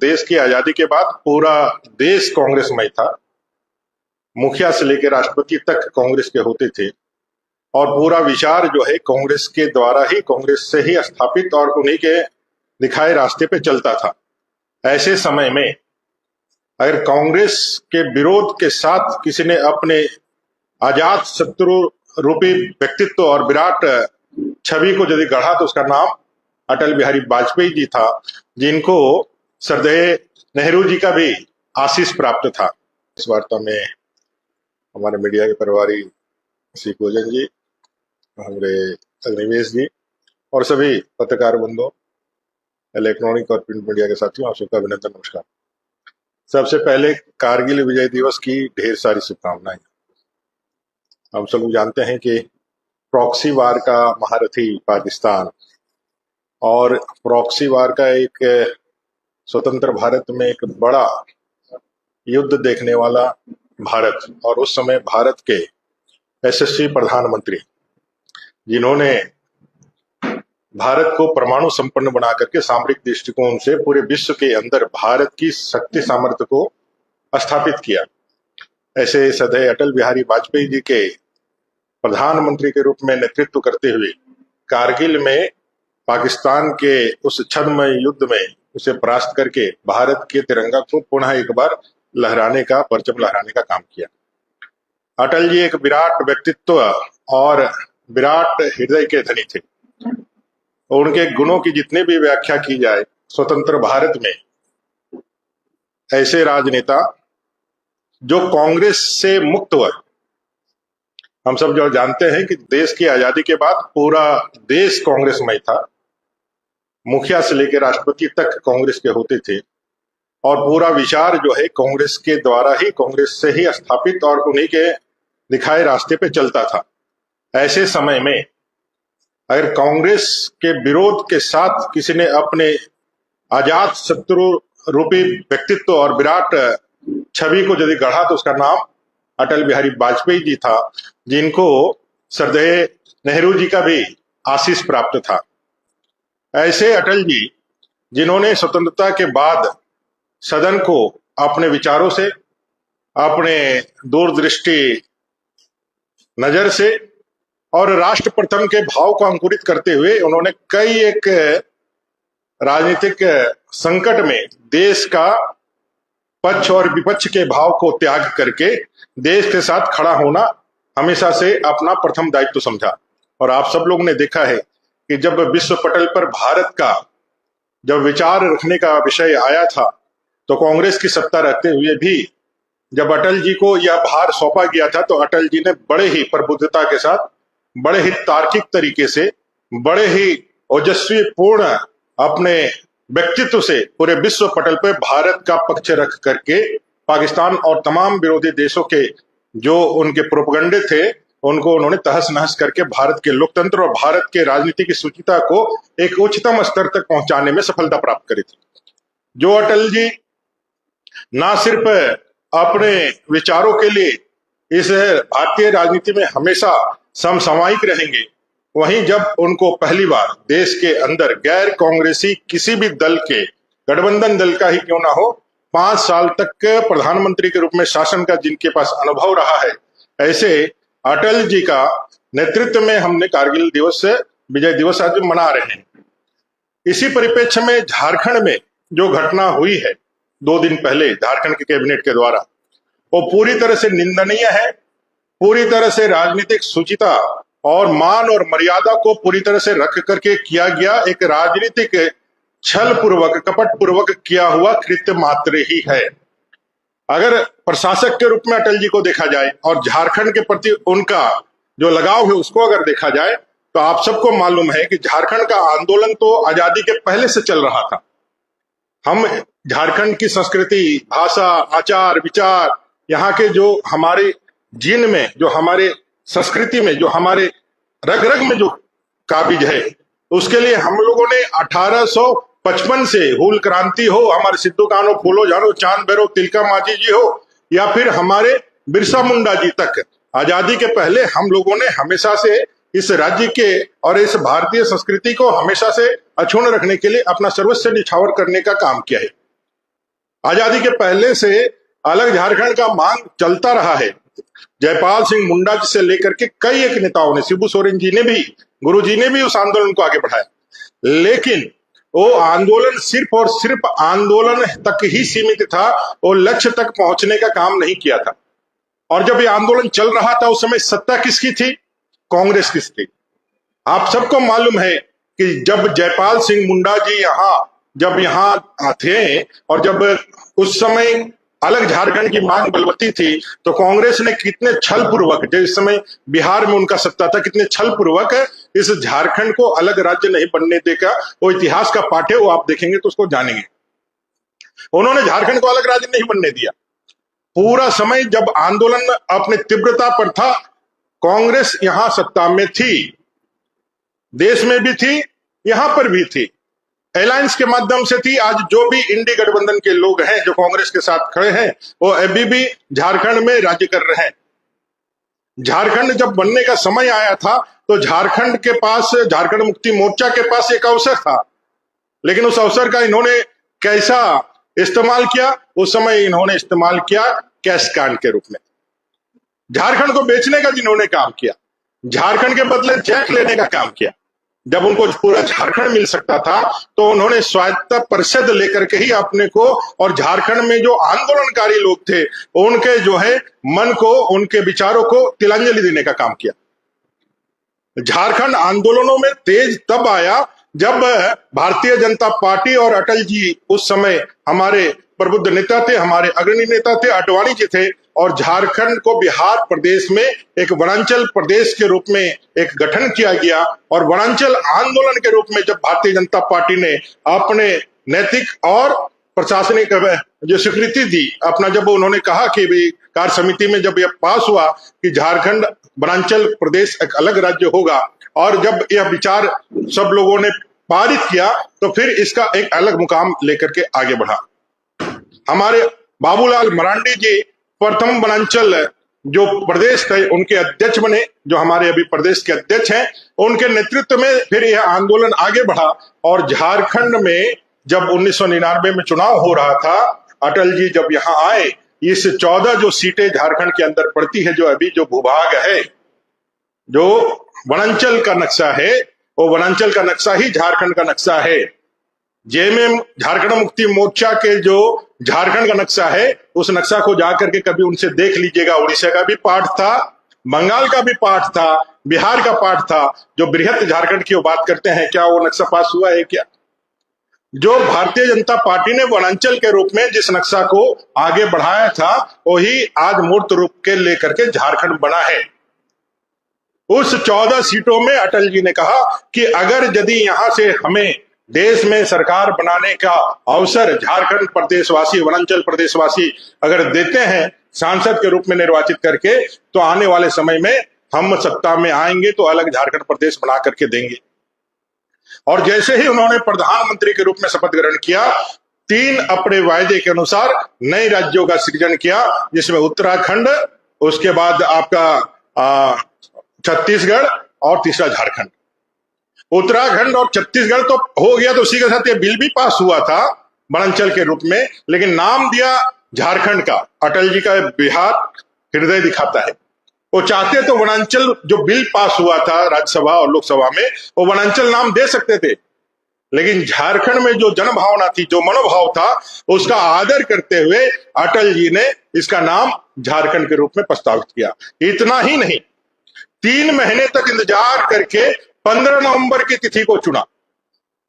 देश की आजादी के बाद पूरा देश कांग्रेसमय था। मुखिया से लेकर राष्ट्रपति तक कांग्रेस के होते थे और पूरा विचार जो है कांग्रेस के द्वारा ही, कांग्रेस से ही स्थापित और उन्हीं के दिखाए रास्ते पे चलता था। ऐसे समय में अगर कांग्रेस के विरोध के साथ किसी ने अपने आजाद शत्रु रूपी व्यक्तित्व और विराट छवि को यदि गढ़ा तो उसका नाम अटल बिहारी वाजपेयी जी था, जिनको श्रद्धेय नेहरू जी का भी आशीष प्राप्त था। इस वार्ता में हमारे मीडिया के प्रभारी श्री गोजन जी, हमारे अग्निवेश जी और सभी पत्रकार बंधुओं, इलेक्ट्रॉनिक और प्रिंट मीडिया के साथियों, आप सबका अभिनंदन, नमस्कार। सबसे पहले कारगिल विजय दिवस की ढेर सारी शुभकामनाएं। हम सब लोग जानते हैं कि प्रॉक्सी वार का महारथी पाकिस्तान और प्रॉक्सी वार का एक स्वतंत्र भारत में एक बड़ा युद्ध देखने वाला भारत, और उस समय भारत के यशस्वी प्रधानमंत्री जिन्होंने भारत को परमाणु संपन्न बना करके सामरिक दृष्टिकोण से पूरे विश्व के अंदर भारत की शक्ति सामर्थ्य को स्थापित किया, ऐसे श्रद्धेय अटल बिहारी वाजपेयी जी के प्रधानमंत्री के रूप में नेतृत्व करते हुए कारगिल में पाकिस्तान के उस छद्मय युद्ध में उसे परास्त करके भारत के तिरंगा को पुनः एक बार लहराने का, परचम लहराने का काम किया। अटल जी एक विराट व्यक्तित्व और विराट हृदय के धनी थे। उनके गुणों की जितनी भी व्याख्या की जाए, स्वतंत्र भारत में ऐसे राजनेता जो कांग्रेस से मुक्त हुआ। हम सब जो जानते हैं कि देश की आजादी के बाद पूरा देश कांग्रेसमय था। मुखिया से लेकर राष्ट्रपति तक कांग्रेस के होते थे और पूरा विचार जो है कांग्रेस के द्वारा ही, कांग्रेस से ही स्थापित और उन्हीं के दिखाए रास्ते पे चलता था। ऐसे समय में अगर कांग्रेस के विरोध के साथ किसी ने अपने आजाद शत्रु रूपी व्यक्तित्व और विराट छवि को यदि गढ़ा तो उसका नाम अटल बिहारी वाजपेयी जी था, जिनको श्रद्धेय नेहरू जी का भी आशीष प्राप्त था। ऐसे अटल जी जिन्होंने स्वतंत्रता के बाद सदन को अपने विचारों से, अपने दूरदृष्टि नजर से और राष्ट्र प्रथम के भाव को अंकुरित करते हुए उन्होंने कई एक राजनीतिक संकट में देश का पक्ष और विपक्ष के भाव को त्याग करके देश के साथ खड़ा होना हमेशा से अपना प्रथम दायित्व समझा। और आप सब लोग ने देखा है कि जब विश्व पटल पर भारत का जब विचार रखने का विषय आया था तो कांग्रेस की सत्ता रहते हुए भी जब अटल जी को यह भार सौंपा गया था तो अटल जी ने बड़े ही प्रबुद्धता के साथ, बड़े ही तार्किक तरीके से, बड़े ही ओजस्वी पूर्ण अपने व्यक्तित्व से पूरे विश्व पटल पर भारत का पक्ष रख करके पाकिस्तान और तमाम विरोधी देशों के जो उनके प्रोपगंडे थे उनको उन्होंने तहस नहस करके भारत के लोकतंत्र और भारत के राजनीति की शुचिता को एक उच्चतम स्तर तक पहुंचाने में सफलता प्राप्त करी थी। जो अटल जी ना सिर्फ अपने विचारों के लिए इस भारतीय राजनीति में हमेशा समसामयिक रहेंगे, वहीं जब उनको पहली बार देश के अंदर गैर कांग्रेसी किसी भी दल के, गठबंधन दल का ही क्यों ना हो, 5 साल तक प्रधानमंत्री के रूप में शासन का जिनके पास अनुभव रहा है, ऐसे अटल जी का नेतृत्व में हमने कारगिल दिवस, विजय दिवस आज मना रहे हैं। इसी परिप्रेक्ष्य में झारखंड में जो घटना हुई है 2 दिन पहले झारखंड के कैबिनेट के द्वारा, वो पूरी तरह से निंदनीय है। पूरी तरह से राजनीतिक शुचिता और मान और मर्यादा को पूरी तरह से रख करके किया गया एक राजनीतिक छल पूर्वक, कपट पूर्वक किया हुआ कृत्य मात्र ही है। अगर प्रशासक के रूप में अटल जी को देखा जाए और झारखंड के प्रति उनका जो लगाव है उसको अगर देखा जाए तो आप सबको मालूम है कि झारखंड का आंदोलन तो आजादी के पहले से चल रहा था। हम झारखंड की संस्कृति, भाषा, आचार विचार, यहाँ के जो हमारे जीन में, जो हमारे संस्कृति में, जो हमारे रग रग में जो काबिज है, उसके लिए हम लोगों ने 1855 से हूल क्रांति हो, हमारे सिद्धू कान्हू, फूलो झानो, चांद भैरव, तिलका मांझी जी हो, या फिर हमारे बिरसा मुंडा जी तक, आजादी के पहले हम लोगों ने हमेशा से इस राज्य के और इस भारतीय संस्कृति को हमेशा से अक्षुण्ण रखने के लिए अपना सर्वस्व निछावर करने का काम किया है। आजादी के पहले से अलग झारखंड का मांग चलता रहा है। जयपाल सिंह मुंडा जी से लेकर के कई एक नेताओं ने, शिबू सोरेन जी ने भी, गुरु जी ने भी उस आंदोलन को आगे बढ़ाया, लेकिन वो आंदोलन सिर्फ और सिर्फ आंदोलन तक ही सीमित था, वो लक्ष्य तक पहुंचने का काम नहीं किया था। और जब ये आंदोलन चल रहा था उस समय सत्ता किसकी थी? कांग्रेस की थी। आप सबको मालूम है कि जब जयपाल सिंह मुंडा जी जब यहाँ थे और जब उस समय अलग झारखंड की मांग बलवती थी, तो कांग्रेस ने कितने छल पूर्वक, जिस समय बिहार में उनका सत्ता था, कितने छल पूर्वक इस झारखंड को अलग राज्य नहीं बनने देगा। वो इतिहास का पाठ है, वो आप देखेंगे तो उसको जानेंगे। उन्होंने झारखंड को अलग राज्य नहीं बनने दिया। पूरा समय जब आंदोलन अपने तीव्रता पर था, कांग्रेस यहां सत्ता में थी, देश में भी थी, यहां पर भी थी, अलायंस के माध्यम से थी। आज जो भी इंडी गठबंधन के लोग हैं जो कांग्रेस के साथ खड़े हैं, वो अभी भी झारखंड में राज्य कर रहे हैं। झारखंड जब बनने का समय आया था तो झारखंड के पास, झारखंड मुक्ति मोर्चा के पास एक अवसर था, लेकिन उस अवसर का इन्होंने कैसा इस्तेमाल किया? उस समय इन्होंने इस्तेमाल किया कैश कांड के रूप में। झारखंड को बेचने का जिन्होंने काम किया, झारखंड के बदले चेक लेने का काम किया। जब उनको पूरा झारखंड मिल सकता था तो उन्होंने स्वायत्तता परिषद लेकर के ही अपने को, और झारखंड में जो आंदोलनकारी लोग थे उनके जो है मन को, उनके विचारों को तिलांजलि देने का काम किया। झारखंड आंदोलनों में तेज तब आया जब भारतीय जनता पार्टी और अटल जी उस समय हमारे प्रबुद्ध नेता थे, हमारे अग्रणी नेता थे, आडवाणी जी थे, और झारखंड को बिहार प्रदेश में एक वनांचल प्रदेश के रूप में एक गठन किया गया। और वनांचल आंदोलन के रूप में जब भारतीय जनता पार्टी ने अपने नैतिक और प्रशासनिक जो स्वीकृति दी, अपना जब उन्होंने कहा कि भी कार्य समिति में जब यह पास हुआ कि झारखंड वनांचल प्रदेश एक अलग राज्य होगा, और जब यह विचार सब लोगों ने पारित किया, तो फिर इसका एक अलग मुकाम लेकर के आगे बढ़ा। हमारे बाबूलाल मरांडी जी प्रथम वनांचल जो प्रदेश थे उनके अध्यक्ष बने, जो हमारे अभी प्रदेश के अध्यक्ष हैं, उनके नेतृत्व में फिर यह आंदोलन आगे बढ़ा। और झारखंड में जब 1999 में चुनाव हो रहा था, अटल जी जब यहाँ आए, इस 14 जो सीटें झारखंड के अंदर पड़ती है, जो अभी जो भूभाग है, जो वनांचल का नक्शा है, वो वनांचल का नक्शा ही झारखंड का नक्शा है। जेएमएम झारखंड मुक्ति मोर्चा के जो झारखंड का नक्शा है, उस नक्शा को जाकर के कभी उनसे देख लीजिएगा। उड़ीसा का भी पार्ट था, बंगाल का भी पार्ट था, बिहार का पार्ट था। जो बृहत झारखंड की बात करते हैं, क्या वो नक्शा पास हुआ है? क्या जो भारतीय जनता पार्टी ने वनांचल के रूप में जिस नक्शा को आगे बढ़ाया था, वही आज मूर्त रूप के लेकर के झारखंड बना है। उस 14 सीटों में अटल जी ने कहा कि अगर यदि यहां से हमें देश में सरकार बनाने का अवसर झारखंड प्रदेशवासी, वनांचल प्रदेशवासी अगर देते हैं सांसद के रूप में निर्वाचित करके, तो आने वाले समय में हम सत्ता में आएंगे तो अलग झारखंड प्रदेश बना करके देंगे। और जैसे ही उन्होंने प्रधानमंत्री के रूप में शपथ ग्रहण किया, 3 अपने वायदे के अनुसार नए राज्यों का सृजन किया, जिसमें उत्तराखंड, उसके बाद आपका छत्तीसगढ़ और तीसरा झारखंड। उत्तराखंड और छत्तीसगढ़ तो हो गया, तो उसी के साथ ये बिल भी पास हुआ था वनांचल के रूप में, लेकिन नाम दिया झारखंड का। अटल जी का बिहार हृदय दिखाता है। वो चाहते तो वनांचल, जो बिल पास हुआ था राज्यसभा और लोकसभा में, वो वनांचल नाम दे सकते थे, लेकिन झारखंड में जो जनभावना थी, जो मनोभाव था, उसका आदर करते हुए अटल जी ने इसका नाम झारखंड के रूप में प्रस्तावित किया। इतना ही नहीं, 3 महीने तक इंतजार करके 15 नवंबर की तिथि को चुना।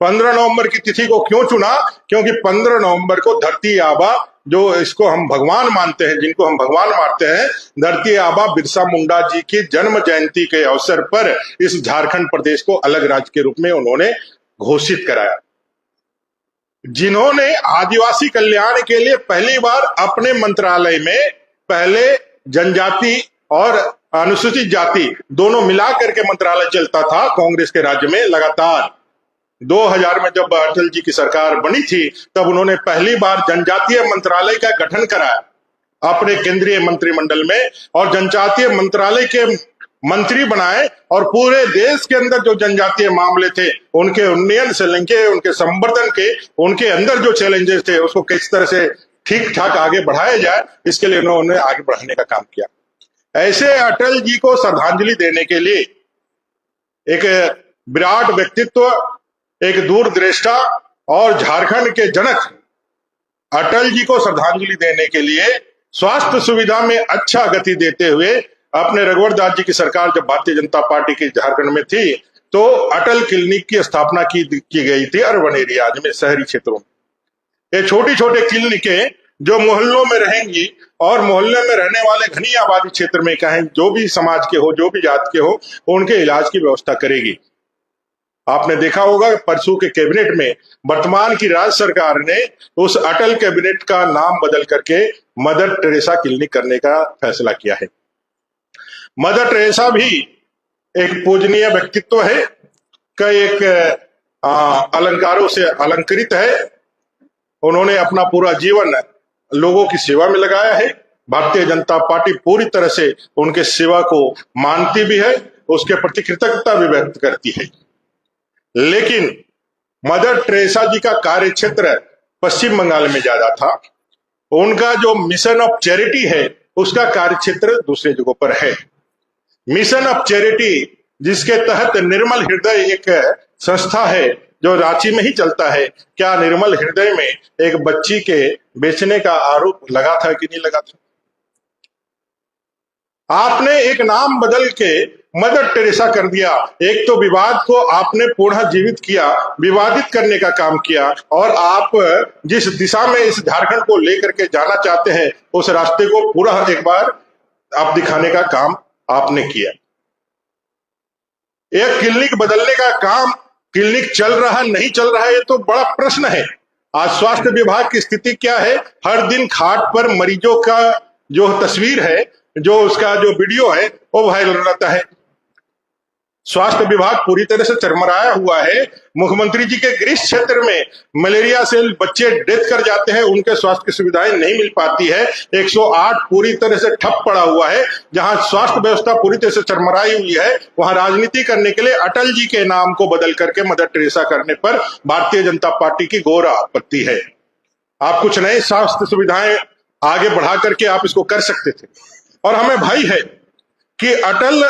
15 नवंबर की तिथि को क्यों चुना? क्योंकि 15 नवंबर को धरती आबा, जो इसको हम भगवान मानते हैं, जिनको हम भगवान मानते हैं, धरती आबा बिरसा मुंडा जी की जन्म जयंती के अवसर पर इस झारखंड प्रदेश को अलग राज्य के रूप में उन्होंने घोषित कराया। जिन्होंने आदिवासी कल्याण के लिए पहली बार अपने मंत्रालय में पहले जनजाति और अनुसूचित जाति दोनों मिला करके मंत्रालय चलता था कांग्रेस के राज्य में लगातार। 2000 में जब अटल जी की सरकार बनी थी, तब उन्होंने पहली बार जनजातीय मंत्रालय का गठन कराया अपने केंद्रीय मंत्रिमंडल में, और जनजातीय मंत्रालय के मंत्री बनाए, और पूरे देश के अंदर जो जनजातीय मामले थे उनके उन्नयन से लेके उनके संवर्धन के, उनके अंदर जो चैलेंजेस थे उसको किस तरह से ठीक ठाक आगे बढ़ाया जाए, इसके लिए उन्होंने आगे बढ़ाने का काम किया। ऐसे अटल जी को श्रद्धांजलि देने के लिए एक विराट व्यक्तित्व, एक दूरदृष्टा और झारखंड के जनक अटल जी को श्रद्धांजलि देने के लिए स्वास्थ्य सुविधा में अच्छा गति देते हुए अपने रघुवर दास जी की सरकार जब भारतीय जनता पार्टी की झारखंड में थी तो अटल क्लिनिक की स्थापना की गई थी अर्बन एरियाज में, शहरी क्षेत्रों में। ये छोटी छोटी क्लिनिकें जो मोहल्लों में रहेंगी और मोहल्ले में रहने वाले घनी आबादी क्षेत्र में कहें जो भी समाज के हो, जो भी जात के हो, उनके इलाज की व्यवस्था करेगी। आपने देखा होगा परसों के कैबिनेट में वर्तमान की राज्य सरकार ने उस अटल कैबिनेट का नाम बदल करके मदर टेरेसा क्लिनिक करने का फैसला किया है। मदर टेरेसा भी एक पूजनीय व्यक्तित्व है, कई एक अलंकारों से अलंकृत है। उन्होंने अपना पूरा जीवन लोगों की सेवा में लगाया है। भारतीय जनता पार्टी पूरी तरह से उनके सेवा को मानती भी है, उसके प्रति कृतज्ञता भी व्यक्त करती है। लेकिन मदर टेरेसा जी का कार्य क्षेत्र पश्चिम बंगाल में ज्यादा था। उनका जो मिशन ऑफ चैरिटी है उसका कार्य क्षेत्र दूसरे जगहों पर है। मिशन ऑफ चैरिटी जिसके तहत निर्मल हृदय एक संस्था है जो रांची में ही चलता है। क्या निर्मल हृदय में एक बच्ची के बेचने का आरोप लगा था कि नहीं लगा था? आपने एक नाम बदल के मदर टेरेसा कर दिया। एक तो विवाद को आपने पुनः जीवित किया, विवादित करने का काम किया, और आप जिस दिशा में इस झारखंड को लेकर के जाना चाहते हैं उस रास्ते को पूरा एक बार आप दिखाने का काम आपने किया। एक क्लिनिक बदलने का काम, क्लिनिक चल रहा नहीं चल रहा है ये तो बड़ा प्रश्न है। आज स्वास्थ्य विभाग की स्थिति क्या है? हर दिन खाट पर मरीजों का जो तस्वीर है, जो उसका जो वीडियो है वो वायरल रहता है। स्वास्थ्य विभाग पूरी तरह से चरमराया हुआ है। मुख्यमंत्री जी के गृह क्षेत्र में मलेरिया से बच्चे डेथ कर जाते हैं, उनके स्वास्थ्य की सुविधाएं नहीं मिल पाती है। 108 पूरी तरह से ठप पड़ा हुआ है। जहां स्वास्थ्य व्यवस्था पूरी तरह से चरमराई हुई है वहां राजनीति करने के लिए अटल जी के नाम को बदल करके मदर टेरेसा करने पर भारतीय जनता पार्टी की घोर आपत्ति है। आप कुछ नए स्वास्थ्य सुविधाएं आगे बढ़ा करके आप इसको कर सकते थे। और हमें भय है कि अटल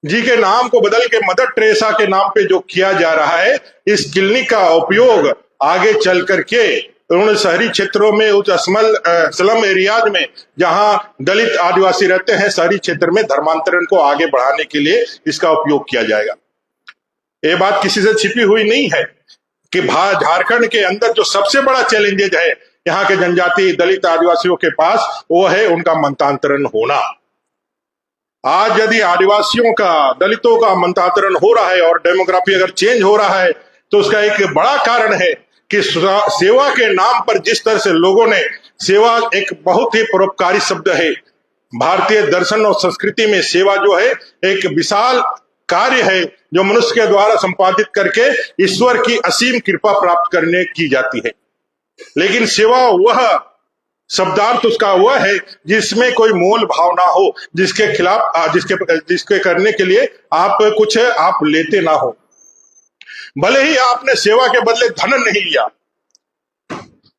जी के नाम को बदल के मदर टेरेसा के नाम पे जो किया जा रहा है, इस क्लिनिक का उपयोग आगे चल करके उन्होंने शहरी क्षेत्रों में, उस स्लम एरियाज में जहां दलित आदिवासी रहते हैं, शहरी क्षेत्र में धर्मांतरण को आगे बढ़ाने के लिए इसका उपयोग किया जाएगा। ये बात किसी से छिपी हुई नहीं है कि झारखंड के अंदर जो सबसे बड़ा चैलेंजेज है यहाँ के जनजाति दलित आदिवासियों के पास, वो है उनका मंतांतरण होना। आज यदि आदिवासियों का, दलितों का मंतांतरण हो रहा है और डेमोग्राफी अगर चेंज हो रहा है तो उसका एक बड़ा कारण है कि सेवा के नाम पर जिस तरह से लोगों ने, सेवा एक बहुत ही परोपकारी शब्द है। भारतीय दर्शन और संस्कृति में सेवा जो है एक विशाल कार्य है जो मनुष्य के द्वारा संपादित करके ईश्वर की असीम कृपा प्राप्त करने की जाती है। लेकिन सेवा वह शब्दार्थ उसका वह है जिसमें कोई मोल भाव ना हो, जिसके खिलाफ जिसके करने के लिए आप कुछ आप लेते ना हो। भले ही आपने सेवा के बदले धन नहीं लिया,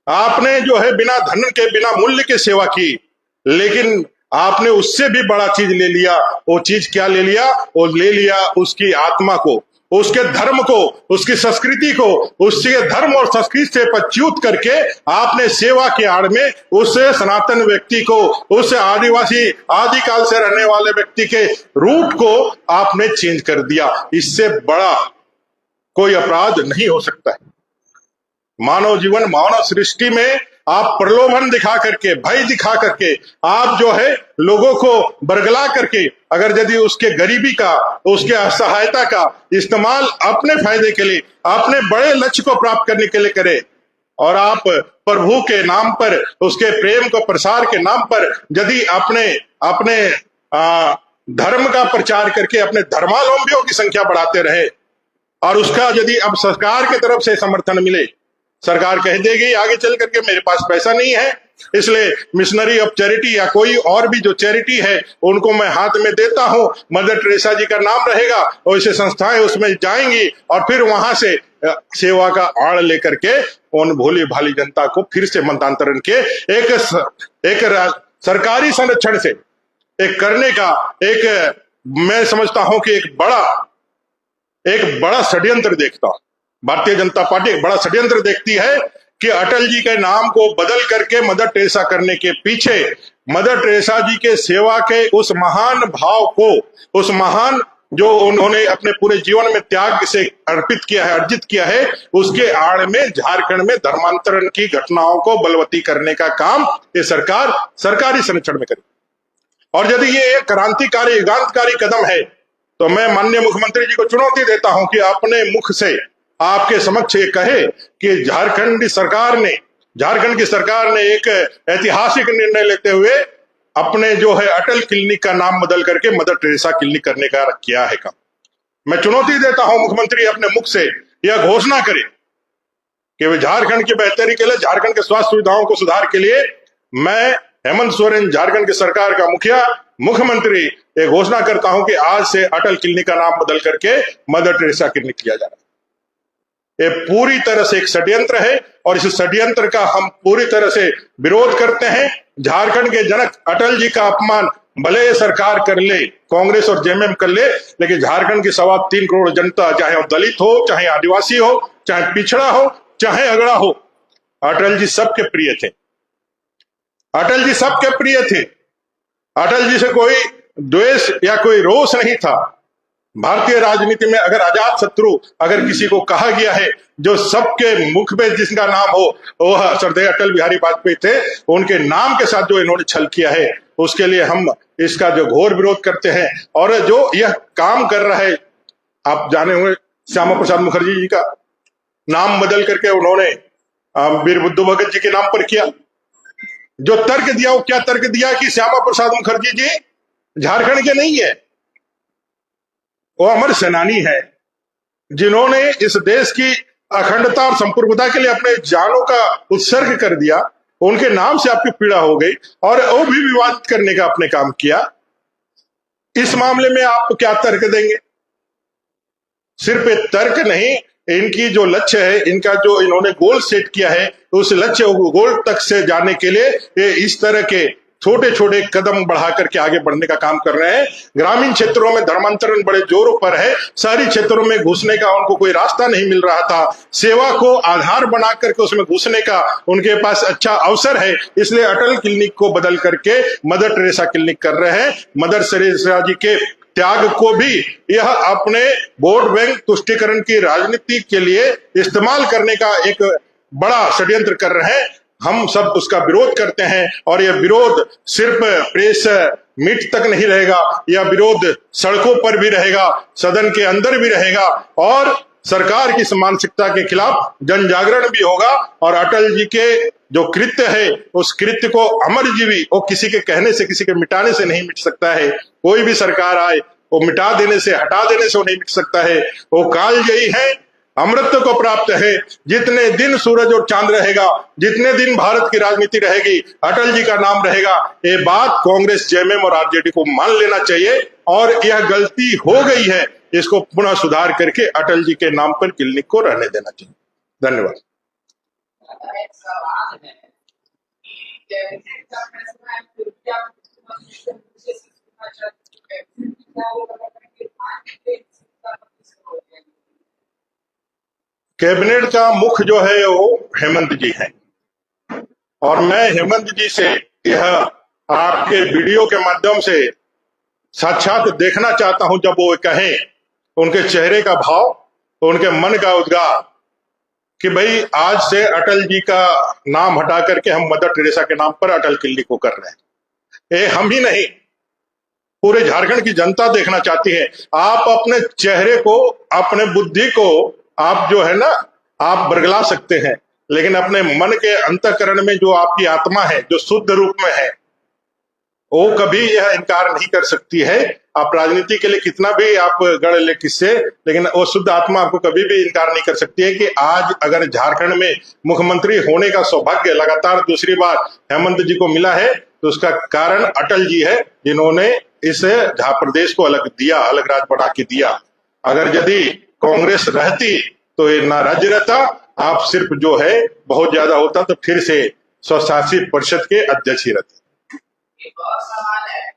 आपने जो है बिना धन के, बिना मूल्य के सेवा की, लेकिन आपने उससे भी बड़ा चीज ले लिया। वो चीज क्या ले लिया? वो ले लिया उसकी आत्मा को, उसके धर्म को, उसकी संस्कृति को, उसके धर्म और संस्कृति से पच्युत करके आपने सेवा के आड़ में उस सनातन व्यक्ति को, उस आदिवासी आदिकाल से रहने वाले व्यक्ति के रूट को आपने चेंज कर दिया। इससे बड़ा कोई अपराध नहीं हो सकता है। मानव जीवन, मानव सृष्टि में आप प्रलोभन दिखा करके, भय दिखा करके, आप जो है लोगों को बरगला करके, अगर यदि उसके गरीबी का, उसके असहायता का इस्तेमाल अपने फायदे के लिए, अपने बड़े लक्ष्य को प्राप्त करने के लिए करें, और आप प्रभु के नाम पर, उसके प्रेम को प्रसार के नाम पर यदि अपने धर्म का प्रचार करके अपने धर्मावलंबियों की संख्या बढ़ाते रहे, और उसका यदि अब सरकार की तरफ से समर्थन मिले, सरकार कह देगी आगे चल करके मेरे पास पैसा नहीं है, इसलिए मिशनरी ऑफ चैरिटी या कोई और भी जो चैरिटी है उनको मैं हाथ में देता हूं। मदर टेरेसा जी का नाम रहेगा और ऐसे संस्थाएं उसमें जाएंगी और फिर वहां से सेवा का आड़ लेकर के उन भोली भाली जनता को फिर से मतांतरण के एक सरकारी संरक्षण से एक करने का एक मैं समझता हूं कि एक बड़ा षड्यंत्र देखता हूं। भारतीय जनता पार्टी एक बड़ा षड्यंत्र देखती है कि अटल जी के नाम को बदल करके मदर टेरेसा करने के पीछे मदर टेरेसा जी के सेवा के उस महान भाव को, उस महान जो उन्होंने अपने पूरे जीवन में त्याग से अर्पित किया है, अर्जित किया है, उसके आड़ में झारखंड में धर्मांतरण की घटनाओं को बलवती करने का काम ये सरकार सरकारी संरक्षण में करे। और यदि ये एक क्रांतिकारी युगांतकारी कदम है तो मैं माननीय मुख्यमंत्री जी को चुनौती देता हूं कि अपने मुख से आपके समक्ष ये कहे कि झारखंड की सरकार ने एक ऐतिहासिक निर्णय लेते हुए अपने जो है अटल क्लिनिक का नाम बदल करके मदर टेरेसा क्लिनिक करने का किया है काम। मैं चुनौती देता हूं मुख्यमंत्री अपने मुख से यह घोषणा करे कि वे झारखंड की बेहतरी के लिए, झारखंड के स्वास्थ्य सुविधाओं को सुधार के लिए मैं हेमंत सोरेन झारखंड की सरकार का मुख्यमंत्री ये घोषणा करता हूं कि आज से अटल क्लिनिक का नाम बदल करके मदर टेरेसा क्लिनिक किया जा रहा है। ये पूरी तरह से एक षड्यंत्र है और इस षड्यंत्र का हम पूरी तरह से विरोध करते हैं। झारखंड के जनक अटल जी का अपमान भले ये सरकार कर ले, कांग्रेस और जेएमएम कर ले, लेकिन झारखंड की 3.25 करोड़ जनता, चाहे वो दलित हो, चाहे आदिवासी हो, चाहे पिछड़ा हो, चाहे अगड़ा हो, अटल जी सबके प्रिय थे। अटल जी सबके प्रिय थे। अटल जी से कोई द्वेष या कोई रोष नहीं था। भारतीय राजनीति में अगर अजात शत्रु अगर किसी को कहा गया है, जो सबके मुख में जिसका नाम हो, वह श्रद्धेय अटल बिहारी वाजपेयी थे। उनके नाम के साथ जो इन्होंने छल किया है उसके लिए हम इसका जो घोर विरोध करते हैं। और जो यह काम कर रहा है, आप जाने हुए श्यामा प्रसाद मुखर्जी जी का नाम बदल करके उन्होंने वीर बुद्धू भगत जी के नाम पर किया। जो तर्क दिया वो क्या तर्क दिया कि श्यामा प्रसाद मुखर्जी जी झारखंड के नहीं है, वो अमर सेनानी है जिन्होंने इस देश की अखंडता और संप्रभुता के लिए अपने जानों का उत्सर्ग कर दिया। उनके नाम से आपकी पीड़ा हो गई और वो भी विवादित करने का आपने काम किया। इस मामले में आप क्या तर्क देंगे? सिर्फ एक तर्क नहीं, इनकी जो लक्ष्य है, इनका जो इन्होंने गोल सेट किया है, उस लक्ष्य गोल तक से जाने के लिए ये इस तरह के छोटे छोटे कदम बढ़ा करके आगे बढ़ने का काम कर रहे हैं। ग्रामीण क्षेत्रों में धर्मांतरण बड़े जोरों पर है। शहरी क्षेत्रों में घुसने का उनको कोई रास्ता नहीं मिल रहा था। सेवा को आधार बना करके उसमें घुसने का उनके पास अच्छा अवसर है, इसलिए अटल क्लिनिक को बदल करके मदर टेरेसा क्लिनिक कर रहे हैं। मदर टेरेसा जी के त्याग को भी यह अपने वोट बैंक तुष्टीकरण की राजनीति के लिए इस्तेमाल करने का एक बड़ा षड्यंत्र कर रहे हैं। हम सब उसका विरोध करते हैं और यह विरोध सिर्फ प्रेस मीट तक नहीं रहेगा, यह विरोध सड़कों पर भी रहेगा, सदन के अंदर भी रहेगा और सरकार की मानसिकता के खिलाफ जन जागरण भी होगा। और अटल जी के जो कृत्य है, उस कृत्य को अमरजीवी, वो किसी के कहने से, किसी के मिटाने से नहीं मिट सकता है। कोई भी सरकार आए वो मिटा देने से, हटा देने से वो नहीं मिट सकता है। वो कालजयी है, अमृत को प्राप्त है। जितने दिन सूरज और चांद रहेगा, जितने दिन भारत की राजनीति रहेगी, अटल जी का नाम रहेगा। ये बात कांग्रेस, जेएमएम और आरजेडी को मान लेना चाहिए और यह गलती हो गई है, इसको पुनः सुधार करके अटल जी के नाम पर क्लिनिक को रहने देना चाहिए। धन्यवाद। कैबिनेट का मुख्य जो है वो हेमंत जी है और मैं हेमंत जी से यह आपके वीडियो के माध्यम से साक्षात देखना चाहता हूं, जब वो कहें, उनके चेहरे का भाव, उनके मन का उद्गार कि भाई आज से अटल जी का नाम हटा करके हम मदर टेरेसा के नाम पर अटल क्लिनिक को कर रहे हैं। ये हम ही नहीं, पूरे झारखंड की जनता देखना चाहती है। आप अपने चेहरे को, अपने बुद्धि को आप जो है ना, आप बरगला सकते हैं, लेकिन अपने मन के अंतःकरण में जो आपकी आत्मा है, जो शुद्ध रूप में है, वो कभी यह इनकार नहीं कर सकती है। आप राजनीति के लिए कितना भी आप गढ़ ले किससे, लेकिन वो शुद्ध आत्मा आपको कभी भी इनकार नहीं कर सकती है कि आज अगर झारखंड में मुख्यमंत्री होने का सौभाग्य लगातार दूसरी बार हेमंत जी को मिला है, तो उसका कारण अटल जी है, जिन्होंने इस प्रदेश को अलग दिया, अलग राज्य बना के दिया। अगर यदि कांग्रेस रहती तो ये ना राज्य रहता, आप सिर्फ जो है बहुत ज्यादा होता तो फिर से स्वशासित परिषद के अध्यक्ष ही रहते। एक और सवाल है